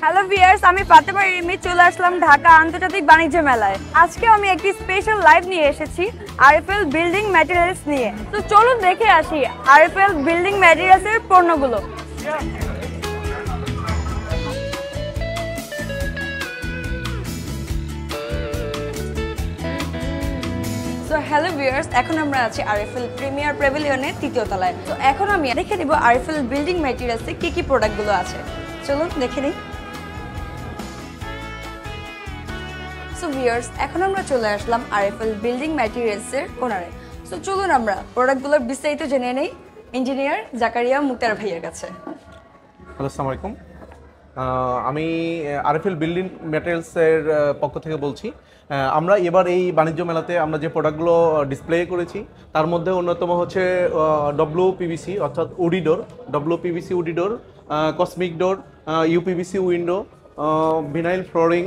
Hello viewers, আমি ফাতেমা রিমি চলে আসলাম ঢাকা আন্তর্জাতিক বাণিজ্য মেলায়। আজকে আমি একটি স্পেশাল লাইভ নিয়ে এসেছি আরএফএল বিল্ডিং ম্যাটেরিয়ালস নিয়ে। তো চলুন দেখে আসি আরএফএল বিল্ডিং ম্যাটেরিয়ালসের পণ্যগুলো। তো হ্যালো ভিউয়ার্স, এখন আমরা আছি আরএফএল প্রিমিয়ার প্যাভিলিয়নের ৩য় তলায়। তো এখন আমি দেখে নিব আরএফএল বিল্ডিং ম্যাটেরিয়ালসে কি কি প্রোডাক্টগুলো আছে। চলুন দেখে নিই। সো ভিউয়ার্স, এখন আমরা চলে আসলাম আরএফএল বিল্ডিং ম্যাটেরিয়ালসের কোনারে। সো চলুন আমরা প্রোডাক্টগুলোর বিস্তারিত জেনে নেই ইঞ্জিনিয়ার জাকারিয়া মুক্তার ভাইয়ের কাছে। হ্যালো, আসসালামু আলাইকুম। আমি আরএফএল বিল্ডিং ম্যাটেরিয়ালসের পক্ষ থেকে বলছি। আমরা এবার এই বাণিজ্য মেলাতে আমরা যে প্রোডাক্টগুলো ডিসপ্লে করেছি তার মধ্যে অন্যতম হচ্ছে ডব্লিউপিভিসি অর্থাৎ woody door, cosmic door, UPVC window, vinyl flooring,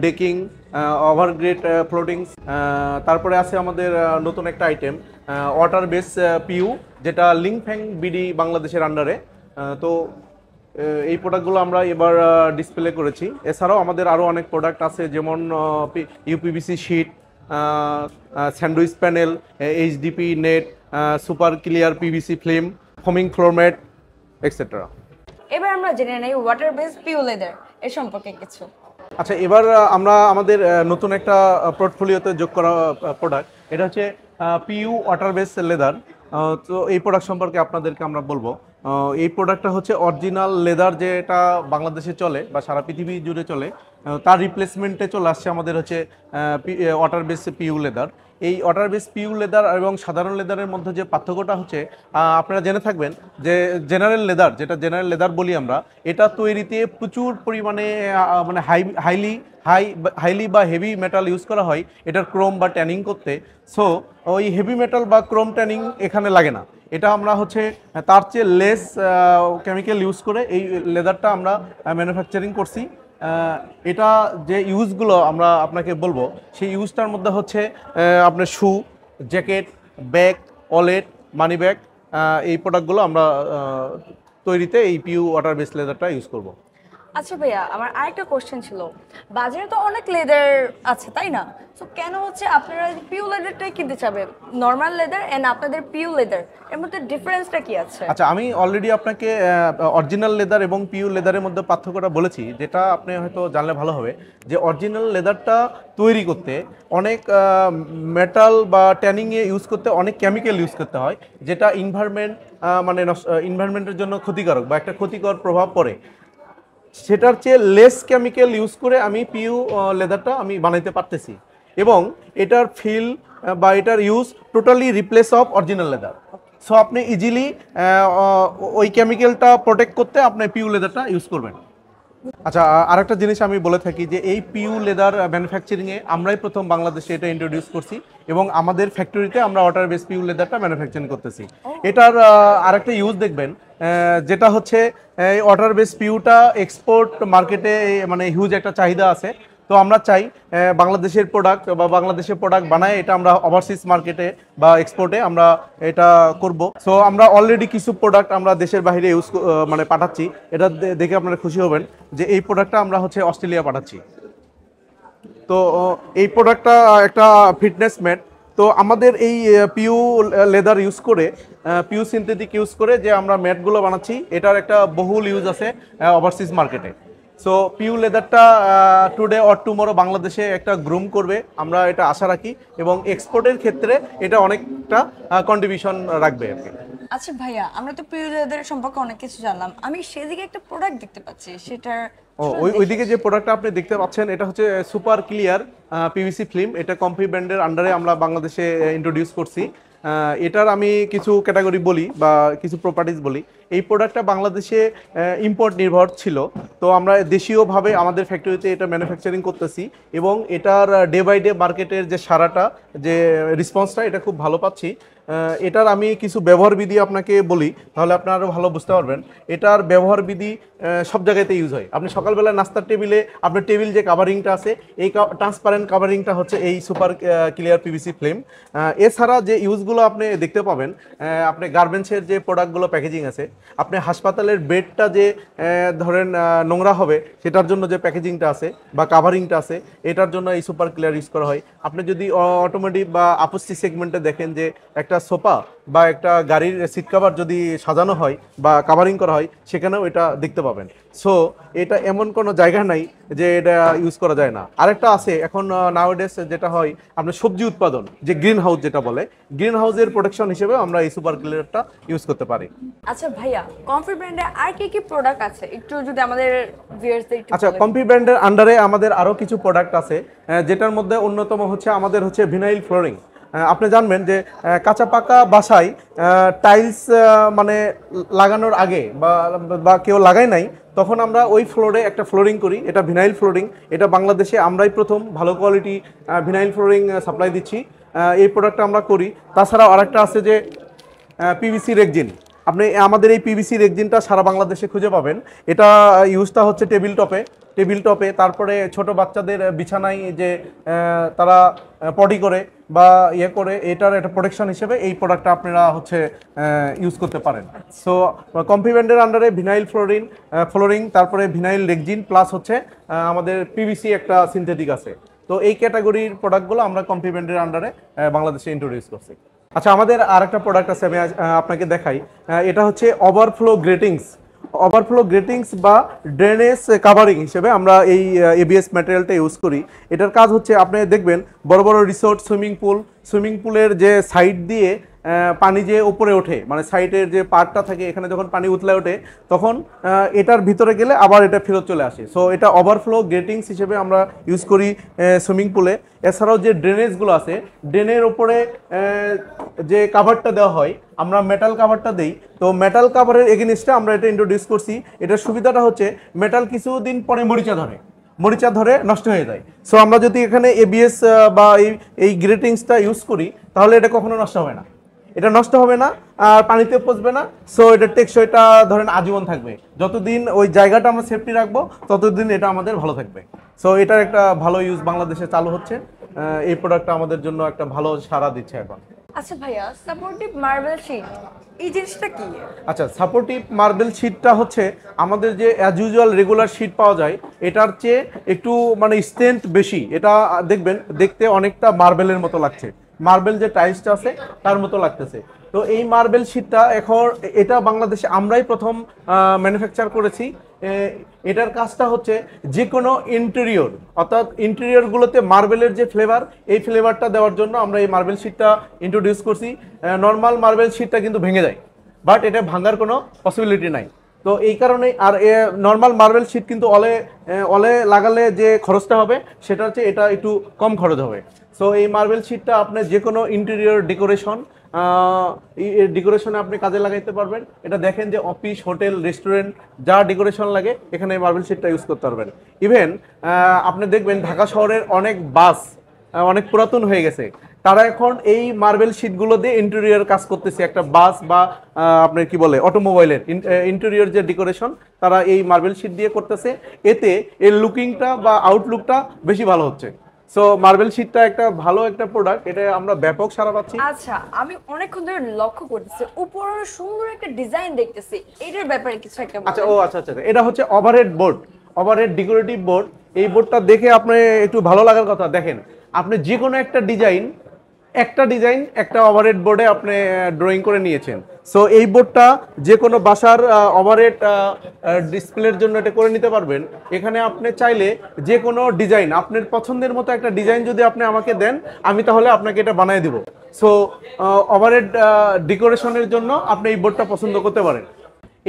decking, overgrade floatings. তারপরে আছে আমাদের নতুন একটা আইটেম ওয়াটার বেস পিইউ, যেটা লিংফ্যাং বিডি বাংলাদেশের আন্ডারে। তো এই প্রোডাক্টগুলো আমরা এবার ডিসপ্লে করেছি। এছাড়াও আমাদের আরও অনেক প্রোডাক্ট আছে, যেমন UPVC sheet, sandwich panel, HDP net, super clear PVC film, foaming floor mat etcetera. এবার আমরা জেনে নেই ওয়াটার বেস পিউ লেদার এর সম্পর্কে কিছু। আচ্ছা, এবার আমরা আমাদের নতুন একটা পোর্টফোলিওতে যোগ করা প্রোডাক্ট, এটা হচ্ছে পিইউ ওয়াটার বেস লেদার। তো এই প্রোডাক্ট সম্পর্কে আপনাদেরকে আমরা বলবো। এই প্রোডাক্টটা হচ্ছে অরিজিনাল লেদার, যেটা বাংলাদেশে চলে বা সারা পৃথিবী জুড়ে চলে, তার রিপ্লেসমেন্টে চলে আসছে আমাদের হচ্ছে ওয়াটার বেস পিইউ লেদার। এই ওয়াটার বেস পিইউ লেদার এবং সাধারণ লেদারের মধ্যে যে পার্থক্যটা হচ্ছে, আপনারা জেনে থাকবেন যে জেনারেল লেদার, যেটা জেনারেল লেদার বলি আমরা, এটা তৈরিতে প্রচুর পরিমাণে মানে হাইলি বা হেভি মেটাল ইউজ করা হয় এটার ক্রোম বা ট্যানিং করতে। সো ওই হেভি মেটাল বা ক্রোম ট্যানিং এখানে লাগে না। এটা আমরা হচ্ছে তার চেয়ে লেস কেমিক্যাল ইউজ করে এই লেদারটা আমরা ম্যানুফ্যাকচারিং করছি। এটা যে ইউজগুলো আমরা আপনাকে বলবো, সেই ইউজটার মধ্যে হচ্ছে আপনার shoe, jacket, bag, wallet, money bag, এই প্রোডাক্টগুলো আমরা তৈরিতে এই পিইউ ওয়াটার বেস লেদারটা ইউজ করব। আচ্ছা ভাইয়া, আমার আরেকটা কোশ্চেন ছিল, বাজারে তো অনেক লেদার আছে তাই না? তো কেন হচ্ছে আপনারা পিউ লেদারটাই কিনতে চাবেন? নর্মাল লেদার এন্ড আপনাদের পিউ লেদার, এর মধ্যে ডিফারেন্সটা কি আছে? আচ্ছা, আমি অলরেডি আপনাকে অরিজিনাল লেদার এবং পিইউ লেদারের মধ্যে পার্থক্যটা বলেছি, যেটা আপনি হয়তো জানলে ভালো হবে। যে অরিজিনাল লেদারটা তৈরি করতে অনেক মেটাল বা ট্যানিংয়ে ইউজ করতে অনেক কেমিক্যাল ইউজ করতে হয়, যেটা ইনভায়রনমেন্টের জন্য ক্ষতিকারক বা একটা ক্ষতিকর প্রভাব পড়ে। সেটার চেয়ে লেস কেমিক্যাল ইউজ করে আমি পিইউ লেদারটা আমি বানাইতে পারতেছি, এবং এটার ফিল বা এটার use totally replace of original leather. So আপনি ইজিলি ওই কেমিক্যালটা প্রোটেক্ট করতে আপনি পিইউ লেদারটা ইউজ করবেন। আচ্ছা, আরেকটা জিনিস আমি বলে থাকি যে এই পিইউ লেদার ম্যানুফ্যাকচারিংয়ে আমরাই প্রথম বাংলাদেশে এটা ইন্ট্রোডিউস করছি, এবং আমাদের ফ্যাক্টরিতে আমরা ওয়াটার বেস পিইউ লেদারটা ম্যানুফ্যাকচারিং করতেছি। এটার আরেকটা ইউজ দেখবেন, যেটা হচ্ছে এই ওয়াটার বেস পিইউটা এক্সপোর্ট মার্কেটে মানে হিউজ একটা চাহিদা আছে। তো আমরা চাই বাংলাদেশের প্রোডাক্ট বা বাংলাদেশের প্রোডাক্ট বানায় এটা আমরা ওভারসিজ মার্কেটে বা এক্সপোর্টে আমরা এটা করব। সো আমরা অলরেডি কিছু প্রোডাক্ট আমরা দেশের বাইরে মানে পাঠাচ্ছি। এটা দেখে আপনারা খুশি হবেন যে এই প্রোডাক্টটা আমরা হচ্ছে অস্ট্রেলিয়া পাঠাচ্ছি। তো এই প্রোডাক্টটা একটা ফিটনেস ম্যাট। তো আমাদের এই পিইউ লেদার ইউজ করে, পিইউ সিনথেটিক ইউজ করে যে আমরা ম্যাটগুলো বানাচ্ছি, এটার একটা বহুল ইউজ আছে ওভারসিজ মার্কেটে। সো পিইউ লেদারটা টুডে অর টুমরো বাংলাদেশে একটা গ্রুম করবে, আমরা এটা আশা রাখি, এবং এক্সপোর্টের ক্ষেত্রে এটা অনেকটা কন্ট্রিবিউশন রাখবে আর কি। আচ্ছা ভাইয়া, আমরা তো পিউ লেদার সম্পর্কে অনেক কিছু জানলাম, আমি সেদিকে একটা প্রোডাক্ট দেখতে পাচ্ছি, সেটার ওইদিকে যে প্রোডাক্টটা আপনি দেখতে পাচ্ছেন এটা হচ্ছে সুপার ক্লিয়ার পিভিসি ফিল্ম। এটা কম্পি ব্র্যান্ডের আন্ডারে আমরা বাংলাদেশে ইন্ট্রোডিউস করছি। এটার আমি কিছু ক্যাটাগরি বলি বা কিছু প্রপার্টিজ বলি। এই প্রোডাক্টটা বাংলাদেশে ইম্পোর্ট নির্ভর ছিল, তো আমরা দেশীয়ভাবে আমাদের ফ্যাক্টরিতে এটা ম্যানুফ্যাকচারিং করতেছি, এবং এটার ডে বাই ডে মার্কেটের যে সারাটা যে রেসপন্সটা এটা খুব ভালো পাচ্ছি। এটার আমি কিছু ব্যবহার বিধি আপনাকে বলি, তাহলে আপনারা আরও ভালো বুঝতে পারবেন। এটার ব্যবহার বিধি সব জায়গাতে ইউজ হয়। আপনি সকালবেলা নাস্তার টেবিলে আপনার টেবিল যে কাভারিংটা আছে, এই ট্রান্সপারেন্ট কাভারিংটা হচ্ছে এই সুপার ক্লিয়ার পিভিসি ফিল্ম। এছাড়া যে ইউজগুলো আপনি দেখতে পাবেন, আপনি গার্মেন্টসের যে প্রোডাক্টগুলো প্যাকেজিং আছে, আপনি হাসপাতালের বেডটা যে ধরেন নোংরা হবে সেটার জন্য যে প্যাকেজিংটা আছে বা কাভারিংটা আছে, এটার জন্য এই সুপার ক্লিয়ার ইউজ করা হয়। আপনি যদি অটোমেটিক বা আপস্টি সেগমেন্টে দেখেন যে একটা সোফা বা একটা গাড়ির সিট কাভার যদি সাজানো হয় বা কাভারিং করা হয়, সেখানেও এটা দেখতে পাবেন। সো এটা এমন কোনো জায়গা নাই যে এটা ইউজ করা যায় না। আরেকটা আছে এখন নাওডেস যেটা হয় আপনার সবজি উৎপাদন, যে গ্রিন হাউস যেটা বলে, গ্রিন হাউসের প্রোটেকশন হিসেবে আমরা এই সুপার ক্লিয়ারটা ইউজ করতে পারি। আচ্ছা ভাইয়া, কমফি ব্র্যান্ডে আর কি কি প্রোডাক্ট আছে একটু যদি আমাদের ভিউয়ার্সদের একটু আচ্ছা, কমফি ব্র্যান্ডের আন্ডারে আমাদের আরও কিছু প্রোডাক্ট আছে, যেটার মধ্যে অন্যতম হচ্ছে আমাদের হচ্ছে ভিনাইল ফ্লোরিং। আপনি জানবেন যে কাঁচা পাকা বাসায় টাইলস মানে লাগানোর আগে বা কেউ লাগায় নাই, তখন আমরা ওই ফ্লোরে একটা ফ্লোরিং করি, এটা ভিনাইল ফ্লোরিং। এটা বাংলাদেশে আমরাই প্রথম ভালো কোয়ালিটি ভিনাইল ফ্লোরিং সাপ্লাই দিচ্ছি। এই প্রোডাক্টটা আমরা করি। তাছাড়াও আরেকটা আছে যে পিভিসি রেকজিন। আপনি আমাদের এই পিভিসি রেকজিনটা সারা বাংলাদেশে খুঁজে পাবেন। এটা ইউজটা হচ্ছে টেবিল টপে, তারপরে ছোট বাচ্চাদের বিছানায় যে তারা পটি করে বা ইয়ে করে, এটার একটা প্রোটেকশন হিসেবে এই প্রোডাক্টটা আপনারা হচ্ছে ইউজ করতে পারেন। সো কমফি ব্র্যান্ডের আন্ডারে ভিনাইল ফ্লোরিং, তারপরে ভিনাইল রেকজিন প্লাস হচ্ছে আমাদের পিভিসি একটা সিনথেটিক আছে। তো এই ক্যাটাগরির প্রোডাক্টগুলো আমরা কমফি ব্র্যান্ডের আন্ডারে বাংলাদেশে ইন্ট্রোডিউস করছি। আচ্ছা, আমাদের আরেকটা প্রোডাক্ট আছে, আমি আপনাকে দেখাই। এটা হচ্ছে ওভারফ্লো গ্রেটিংস বা ড্রেনেজ কাভারিং হিসেবে আমরা এই এবিএস ম্যাটেরিয়ালটা ইউজ করি। এটার কাজ হচ্ছে, আপনি দেখবেন বড় বড় রিসোর্ট, সুইমিং পুলের যে সাইড দিয়ে পানি যে উপরে ওঠে, মানে সাইডের যে পার্টটা থাকে, এখানে যখন পানি উতলে ওঠে তখন এটার ভিতরে গেলে আবার এটা ফেরত চলে আসে। সো এটা ওভারফ্লো গ্রেটিংস হিসেবে আমরা ইউজ করি সুইমিং পুলে। এছাড়াও যে ড্রেনেজগুলো আছে, ড্রেনের ওপরে যে কাভারটা দেওয়া হয়, আমরা মেটাল কাভারটা দেই। তো মেটাল কাভারের এগেনিস্টে আমরা এটা ইন্ট্রোডিউস করছি। এটার সুবিধাটা হচ্ছে মেটাল কিছুদিন পরে মরিচা ধরে নষ্ট হয়ে যায়। সো আমরা যদি এখানে এবিএস বা এই গ্রেটিংসটা ইউজ করি, তাহলে এটা কখনো নষ্ট হবে না, আর পানিতে পচবে না। সো এটা টেকসইটা ধরেন আজীবন থাকবে। যতদিন ওই জায়গাটা আমরা সেফটি রাখবো, ততদিন এটা আমাদের ভালো থাকবে। সো এটার একটা ভালো ইউজ বাংলাদেশে চালু হচ্ছে। এই প্রোডাক্টটা আমাদের জন্য একটা ভালো সাড়া দিচ্ছে এখন। আচ্ছা ভাইয়া, সাপোর্টিভ মার্বেল শিট এই জিনিসটা কি? আচ্ছা, সাপোর্টিভ মার্বেল শিটটা হচ্ছে আমাদের যে অ্যাজ ইউজুয়াল রেগুলার শিট পাওয়া যায়, এটার চেয়ে একটু মানে স্ট্রেংথ বেশি। এটা দেখবেন দেখতে অনেকটা মার্বেলের মতো লাগছে, মার্বেল যে টাইলসটা আছে তার মতো লাগতেছে। তো এই মার্বেল শিটটা এখন এটা বাংলাদেশে আমরাই প্রথম ম্যানুফ্যাকচার করেছি। এটার কাজটা হচ্ছে যে কোনো ইন্টেরিয়র, অর্থাৎ ইন্টেরিয়রগুলোতে মার্বেলের যে ফ্লেভার, এই ফ্লেভারটা দেওয়ার জন্য আমরা এই মার্বেল শিটটা ইন্ট্রোডিউস করছি। নর্মাল মার্বেল শিটটা কিন্তু ভেঙে যায়, বাট এটা ভাঙার কোনো পসিবিলিটি নাই। তো এই কারণে, আর নর্মাল মার্বেল শিট কিন্তু অলে লাগালে যে খরচটা হবে, সেটা হচ্ছে এটা একটু কম খরচ হবে। সো এই মার্বেল শিটটা আপনি যে কোনো ইন্টেরিয়র ডেকোরেশনে আপনি কাজে লাগাইতে পারবেন। এটা দেখেন যে অফিস, হোটেল, রেস্টুরেন্ট যা ডেকোরেশন লাগে, এখানে এই মার্বেল শিটটা ইউজ করতে পারবেন। ইভেন আপনি দেখবেন ঢাকা শহরের অনেক বাস অনেক পুরাতন হয়ে গেছে, তারা এখন এই মার্বেল শিটগুলো দিয়ে ইন্টেরিয়র কাজ করতেছে। একটা বাস বা আপনার কি বলে অটোমোবাইলের ইন্টেরিয়র যে ডেকোরেশন, তারা এই মার্বেল শিট দিয়ে করতেছে। এতে এর লুকিংটা বা আউটলুকটা বেশি ভালো হচ্ছে। সো মার্বেল শিটটা একটা ভালো একটা প্রোডাক্ট, এটা আমরা ব্যাপক সাড়া পাচ্ছি। আচ্ছা, আমি অনেকক্ষণ ধরে লক্ষ্য করতেছি উপরে সুন্দর একটা ডিজাইন দেখতেছি, এটার ব্যাপারে কিছু একটা বলেন। আচ্ছা, এটা হচ্ছে ওভারহেড ডেকোরেটিভ বোর্ড। এই বোর্ডটা দেখে আপনি একটু ভালো লাগার কথা। দেখেন, আপনি যে কোনো একটা ডিজাইন একটা ওভারহেড বোর্ডে আপনি ড্রয়িং করে নিয়েছেন। সো এই বোর্ডটা যে কোনো বাসার ওভারহেড ডিসপ্লের জন্য এটা করে নিতে পারবেন। এখানে আপনি চাইলে যে কোনো ডিজাইন, আপনার পছন্দের মতো একটা ডিজাইন যদি আপনি আমাকে দেন, আমি তাহলে আপনাকে এটা বানিয়ে দিব। সো ওভারহেড ডেকোরেশনের জন্য আপনি এই বোর্ডটা পছন্দ করতে পারেন।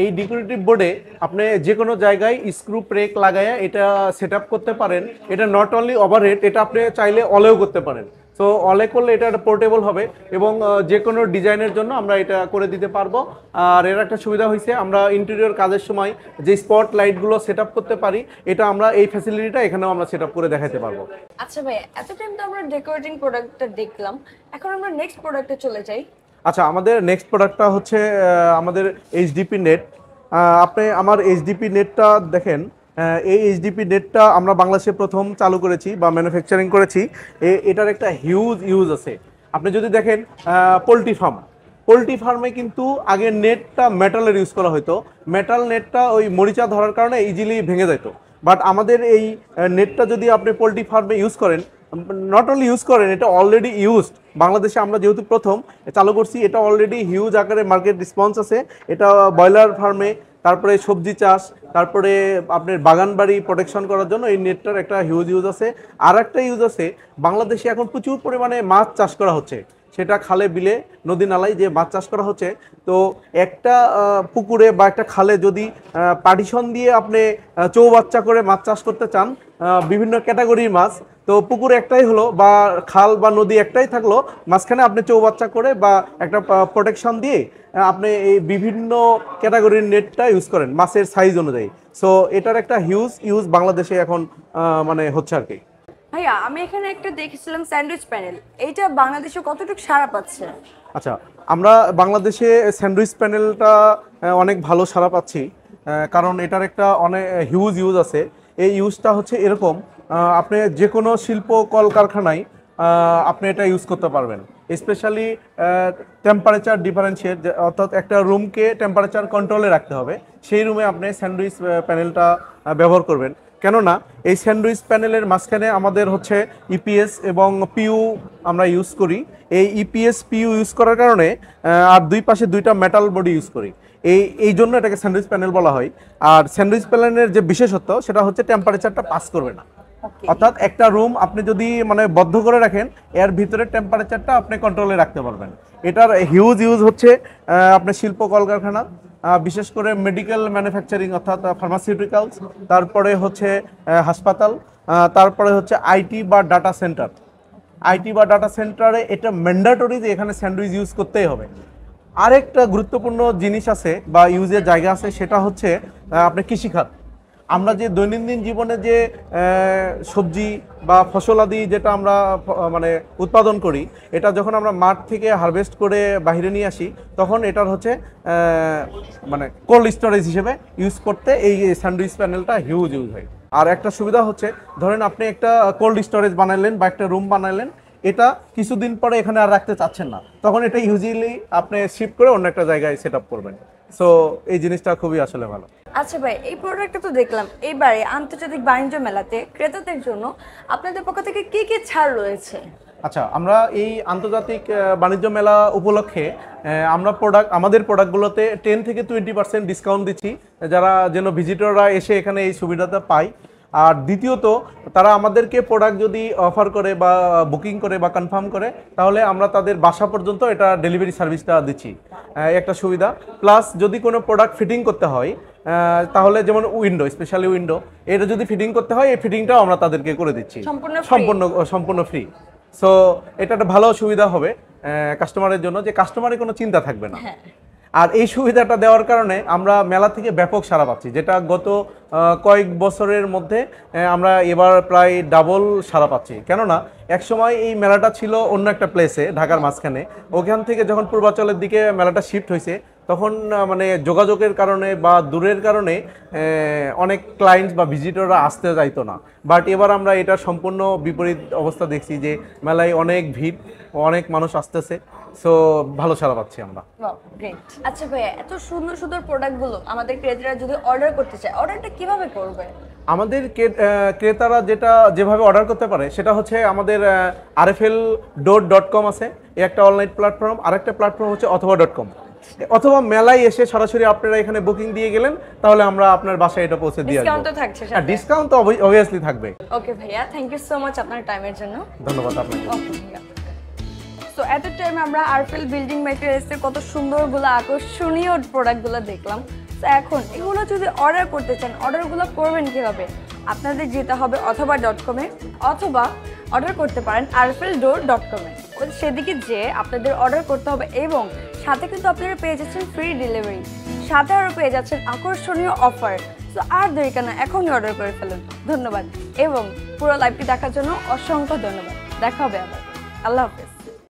এই ডেকোরেটিভ বোর্ডে আপনি যে কোনো জায়গায় স্ক্রু ব্রেক লাগায় এটা সেট আপ করতে পারেন। এটা নট অনলি ওভারহেড, এটা আপনি চাইলে অলেও করতে পারেন। সো অলে করলে এটা পোর্টেবল হবে এবং যে কোনো ডিজাইনের জন্য আমরা এটা করে দিতে পারবো। আর এর একটা সুবিধা হয়েছে, আমরা ইন্টেরিয়র কাজের সময় যে স্পট লাইটগুলো সেট আপ করতে পারি, এটা আমরা এই ফ্যাসিলিটিটা এখানেও আমরা সেট আপ করে দেখাতে পারবো। আচ্ছা ভাই, এত টাইম তো আমরা ডেকোরেটিং প্রোডাক্টটা দেখলাম, এখন আমরা নেক্সট প্রোডাক্টে চলে যাই। আচ্ছা, আমাদের নেক্সট প্রোডাক্টটা হচ্ছে আমাদের এইচডিপি নেট। আপনি আমার এইচডিপি নেটটা দেখেন। এই এইচডিপি নেটটা আমরা বাংলাদেশে প্রথম চালু করেছি বা ম্যানুফ্যাকচারিং করেছি। এটার একটা হিউজ ইউজ আছে। আপনি যদি দেখেন পোলট্রি ফার্মে কিন্তু আগে নেটটা মেটালের ইউজ করা হতো। মেটাল নেটটা ওই মরিচা ধরার কারণে ইজিলি ভেঙে যেত। বাট আমাদের এই নেটটা যদি আপনি পোলট্রি ফার্মে ইউজ করেন, নট অনলি ইউজ করেন, এটা অলরেডি ইউজড। বাংলাদেশে আমরা যেহেতু প্রথম চালু করছি, এটা অলরেডি হিউজ আকারে মার্কেট রেসপন্স আছে। এটা ব্রয়লার ফার্মে, তারপরে সবজি চাষ, তারপরে আপনার বাগান বাড়ি প্রোটেকশন করার জন্য এই নেটটার একটা হিউজ ইউজ আছে। আর একটা ইউজ আছে, বাংলাদেশে এখন প্রচুর পরিমাণে মাছ চাষ করা হচ্ছে, সেটা খালে বিলে নদী নালায় যে মাছ চাষ করা হচ্ছে। তো একটা পুকুরে বা একটা খালে যদি পার্টিশন দিয়ে আপনি চৌবাচ্চা করে মাছ চাষ করতে চান, বিভিন্ন ক্যাটাগরির মাছ, তো পুকুর একটাই হলো বা খাল বা নদী একটাই থাকলো, মাঝখানে আপনি চৌবাচ্চা করে বা একটা প্রোটেকশন দিয়ে আপনি এই বিভিন্ন ক্যাটাগরির নেটটা ইউজ করেন মাছের সাইজ অনুযায়ী। সো এটার একটা হিউজ ইউজ বাংলাদেশে এখন মানে হচ্ছে আর কি। ভাইয়া, আমি এখানে একটা দেখেছিলাম স্যান্ডউইচ প্যানেল, এইটা বাংলাদেশে কতটুকু সাড়া পাচ্ছে? আচ্ছা, আমরা বাংলাদেশে স্যান্ডউইচ প্যানেলটা অনেক ভালো সাড়া পাচ্ছি, কারণ এটার একটা অনেক হিউজ ইউজ আছে। এই ইউজটা হচ্ছে এরকম, আপনি যে কোনো শিল্প কলকারখানায় আপনি এটা ইউজ করতে পারবেন। স্পেশালি টেম্পারেচার ডিফারেন্সিয়েট, অর্থাৎ একটা রুমকে টেম্পারেচার কন্ট্রোলে রাখতে হবে, সেই রুমে আপনি স্যান্ডউইচ প্যানেলটা ব্যবহার করবেন। কেননা এই স্যান্ডউইচ প্যানেলের মাঝখানে আমাদের হচ্ছে ইপিএস এবং পিইউ আমরা ইউজ করি। এই ইপিএস পিইউ ইউজ করার কারণে আর দুই পাশে দুইটা মেটাল বডি ইউজ করি, এই জন্য এটাকে স্যান্ডউইচ প্যানেল বলা হয়। আর স্যান্ডউইচ প্যানেলের যে বিশেষত্ব সেটা হচ্ছে টেম্পারেচারটা পাস করবে না। অর্থাৎ একটা রুম আপনি যদি মানে বদ্ধ করে রাখেন, এর ভিতরে টেম্পারেচারটা আপনি কন্ট্রোলে রাখতে পারবেন। এটার হিউজ ইউজ হচ্ছে আপনার শিল্প কলকারখানা, বিশেষ করে মেডিকেল ম্যানুফ্যাকচারিং অর্থাৎ ফার্মাসিউটিক্যালস, তারপরে হচ্ছে হাসপাতাল, তারপরে হচ্ছে আইটি বা ডাটা সেন্টারে এটা ম্যান্ডেটরি যে এখানে স্যান্ডউইচ ইউজ করতেই হবে। আরেকটা গুরুত্বপূর্ণ জিনিস আছে বা ইউজের জায়গা আছে, সেটা হচ্ছে আপনার কৃষিখাত। আমরা যে দৈনন্দিন জীবনে যে সবজি বা ফসলাদি যেটা আমরা মানে উৎপাদন করি, এটা যখন আমরা মাঠ থেকে হারভেস্ট করে বাইরে নিয়ে আসি, তখন এটার হচ্ছে মানে কোল্ড স্টোরেজ হিসেবে ইউজ করতে এই স্যান্ডউইচ প্যানেলটা হিউজ ইউজ হয়। আর একটা সুবিধা হচ্ছে, ধরেন আপনি একটা কোল্ড স্টোরেজ বানালেন বা একটা রুম বানালেন, এটা কিছুদিন পরে এখানে আর রাখতে চাচ্ছেন না, তখন এটা ইউজুয়ালি আপনি শিফট করে অন্য একটা জায়গায় সেট আপ করবেন। সো এই জিনিসটা খুবই আসলে ভালো। আচ্ছা ভাই, এই প্রোডাক্টটা তো দেখলাম, এবারে আন্তর্জাতিক বাণিজ্য মেলাতে ক্রেতাদের জন্য আপনাদের পক্ষ থেকে কি কি ছাড় রয়েছে? আচ্ছা, আমরা এই আন্তর্জাতিক বাণিজ্য মেলা উপলক্ষে আমরা আমাদের প্রোডাক্টগুলোতে 10 থেকে 20% ডিসকাউন্ট দিচ্ছি, যারা যেন ভিজিটররা এসে এখানে এই সুবিধাটা পায়। আর দ্বিতীয়ত, তারা আমাদেরকে প্রোডাক্ট যদি অফার করে বা বুকিং করে বা কনফার্ম করে, তাহলে আমরা তাদের বাসা পর্যন্ত এটা ডেলিভারি সার্ভিসটা দিচ্ছি, একটা সুবিধা। প্লাস যদি কোনো প্রোডাক্ট ফিটিং করতে হয়, তাহলে যেমন স্পেশালি উইন্ডো, এটা যদি ফিটিং করতে হয়, এই ফিটিংটাও আমরা তাদেরকে করে দিচ্ছি সম্পূর্ণ ফ্রি। সো এটা একটা ভালো সুবিধা হবে কাস্টমারের জন্য, যে কাস্টমারের কোনো চিন্তা থাকবে না। আর এই সুবিধাটা দেওয়ার কারণে আমরা মেলা থেকে ব্যাপক সাড়া পাচ্ছি, যেটা গত কয়েক বছরের মধ্যে আমরা এবার প্রায় ডাবল সাড়া পাচ্ছি। কেননা একসময় এই মেলাটা ছিল অন্য একটা প্লেসে, ঢাকার মাঝখানে, ওখান থেকে যখন পূর্বাঞ্চলের দিকে মেলাটা শিফট হয়েছে, তখন মানে যোগাযোগের কারণে বা দূরের কারণে অনেক ক্লায়েন্টস বা ভিজিটররা আসতে যাইতো না। বাট এবার আমরা এটা সম্পূর্ণ বিপরীত অবস্থা দেখছি, যে মেলায় অনেক ভিড়, অনেক মানুষ আসতেছে। সো ভালো সাড়া পাচ্ছি আমরা। আচ্ছা ভাইয়া, এত সুন্দর সুন্দর প্রোডাক্টগুলো আমাদের ক্রেতারা যদি অর্ডার করতে চায়, অর্ডারটা কিভাবে করবে? আমাদের ক্রেতারা যেভাবে অর্ডার করতে পারে, সেটা হচ্ছে আমাদের rfl.com আছে, একটা অনলাইন প্ল্যাটফর্ম। আরেকটা প্ল্যাটফর্ম হচ্ছে অথবা.com, অথবা মেলায় এসে সরাসরি আপনারা এখানে বুকিং দিয়ে গেলেন, তাহলে আমরা আপনার বাসায় এটা পৌঁছে দিয়ে আসবো। ডিসকাউন্ট তো থাকছে সাথে? ডিসকাউন্ট তো অবভিয়াসলি থাকবে। ওকে ভাইয়া, থ্যাংক ইউ সো মাচ আপনার টাইমের জন্য। ধন্যবাদ আপনাকে। ওকে ভাইয়া। সো এত টাইমে আমরা আরফেল বিল্ডিং ম্যাটেরিয়ালসের কত সুন্দরগুলো আকর্ষণীয় প্রোডাক্টগুলো দেখলাম। তো এখন এগুলো যদি অর্ডার করতে চান, অর্ডারগুলো করবেন কীভাবে? আপনাদের যেতে হবে অথবা.com-এ, অথবা অর্ডার করতে পারেন rfl.com-এ। সেদিকে যেয়ে আপনাদের অর্ডার করতে হবে, এবং সাথে কিন্তু আপনারা পেয়ে যাচ্ছেন ফ্রি ডেলিভারি, সাথে আরও পেয়ে যাচ্ছেন আকর্ষণীয় অফার। তো আর দেরি কেন, এখনই অর্ডার করে ফেলুন। ধন্যবাদ, এবং পুরো লাইভটি দেখার জন্য অসংখ্য ধন্যবাদ। দেখা হবে আবার। আল্লাহ হাফেজ।